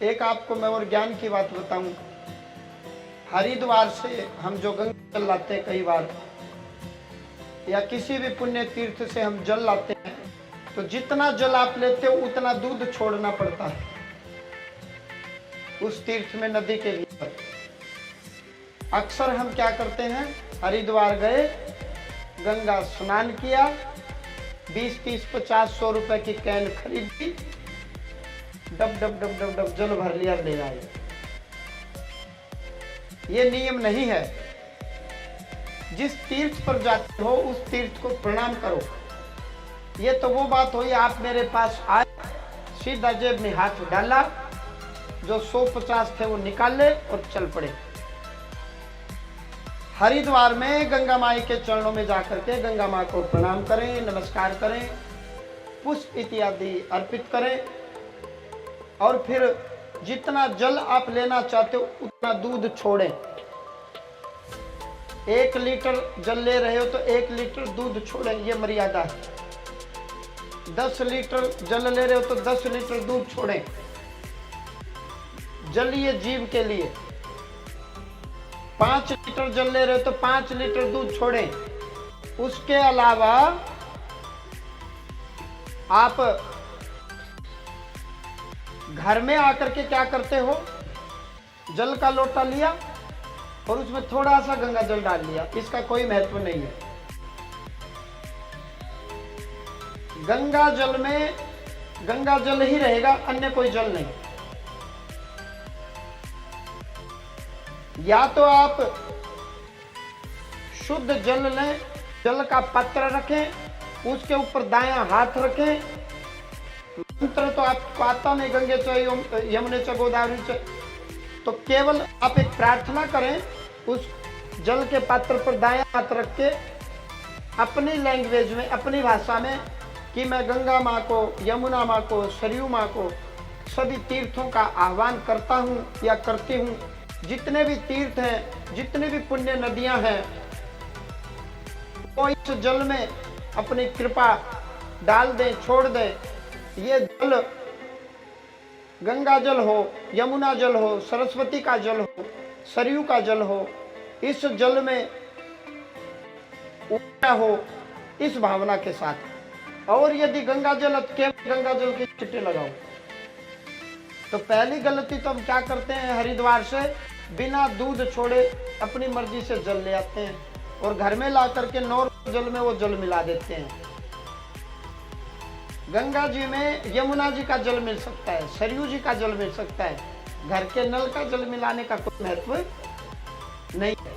एक आपको मैं और ज्ञान की बात बताऊं। हरिद्वार से हम जो गंगा जल लाते हैं कई बार, या किसी भी पुण्य तीर्थ से हम जल लाते हैं, तो जितना जल आप लेते हो उतना दूध छोड़ना पड़ता है उस तीर्थ में, नदी के भीतर। अक्सर हम क्या करते हैं, हरिद्वार गए, गंगा स्नान किया, 20, 30, 50, 100 रुपए की कैन खरीदी, dub dub dub dub dub जल भर लिया, ले आए। ये नियम नहीं है। जिस तीर्थ पर जाते हो उस तीर्थ को प्रणाम करो। ये तो वो बात हुई, आप मेरे पास आए, सीधा जेब में हाथ डाला, जो 100-50 थे वो निकाल ले और चल पड़े। हरिद्वार में गंगा माई के चरणों में जाकर के गंगा माँ को प्रणाम करें, नमस्कार करें, पुष्प इत्यादि अर्पित करें, और फिर जितना जल आप लेना चाहते हो उतना दूध छोड़ें। 1 लीटर जल ले रहे हो तो 1 लीटर दूध छोड़ें, ये मर्यादा है। 10 लीटर जल ले रहे हो तो 10 लीटर दूध छोड़ें, जलीय जीव के लिए। 5 लीटर जल ले रहे हो तो 5 लीटर दूध छोड़ें। उसके अलावा आप घर में आकर के क्या करते हो, जल का लोटा लिया और उसमें थोड़ा सा गंगा जल डाल लिया, इसका कोई महत्व नहीं है। गंगा जल में गंगा जल ही रहेगा, अन्य कोई जल नहीं। या तो आप शुद्ध जल लें, जल का पात्र रखें, उसके ऊपर दायां हाथ रखें। मंत्र तो आपको आता नहीं, गंगे च यमुने च गोदावरी च, तो केवल आप एक प्रार्थना करें, उस जल के पात्र पर दायां हाथ रख के अपनी लैंग्वेज में, अपनी भाषा में, कि मैं गंगा माँ को, यमुना माँ को, सरयू माँ को, सभी तीर्थों का आह्वान करता हूँ या करती हूँ। जितने भी तीर्थ हैं, जितने भी पुण्य नदियां हैं, वो इस जल में अपनी कृपा डाल दें, छोड़ दें। ये जल गंगा जल हो, यमुना जल हो, सरस्वती का जल हो, सरयू का जल हो, इस जल में ऊर्जा हो, इस भावना के साथ। और यदि गंगा जल, केवल गंगा जल की छिट्टे लगाओ, तो पहली गलती तो हम क्या करते हैं, हरिद्वार से बिना दूध छोड़े अपनी मर्जी से जल ले आते हैं और घर में ला करके नॉर्मल जल में वो जल मिला देते हैं। गंगा जी में यमुना जी का जल मिल सकता है, सरयू जी का जल मिल सकता है, घर के नल का जल मिलाने का कोई महत्व नहीं है।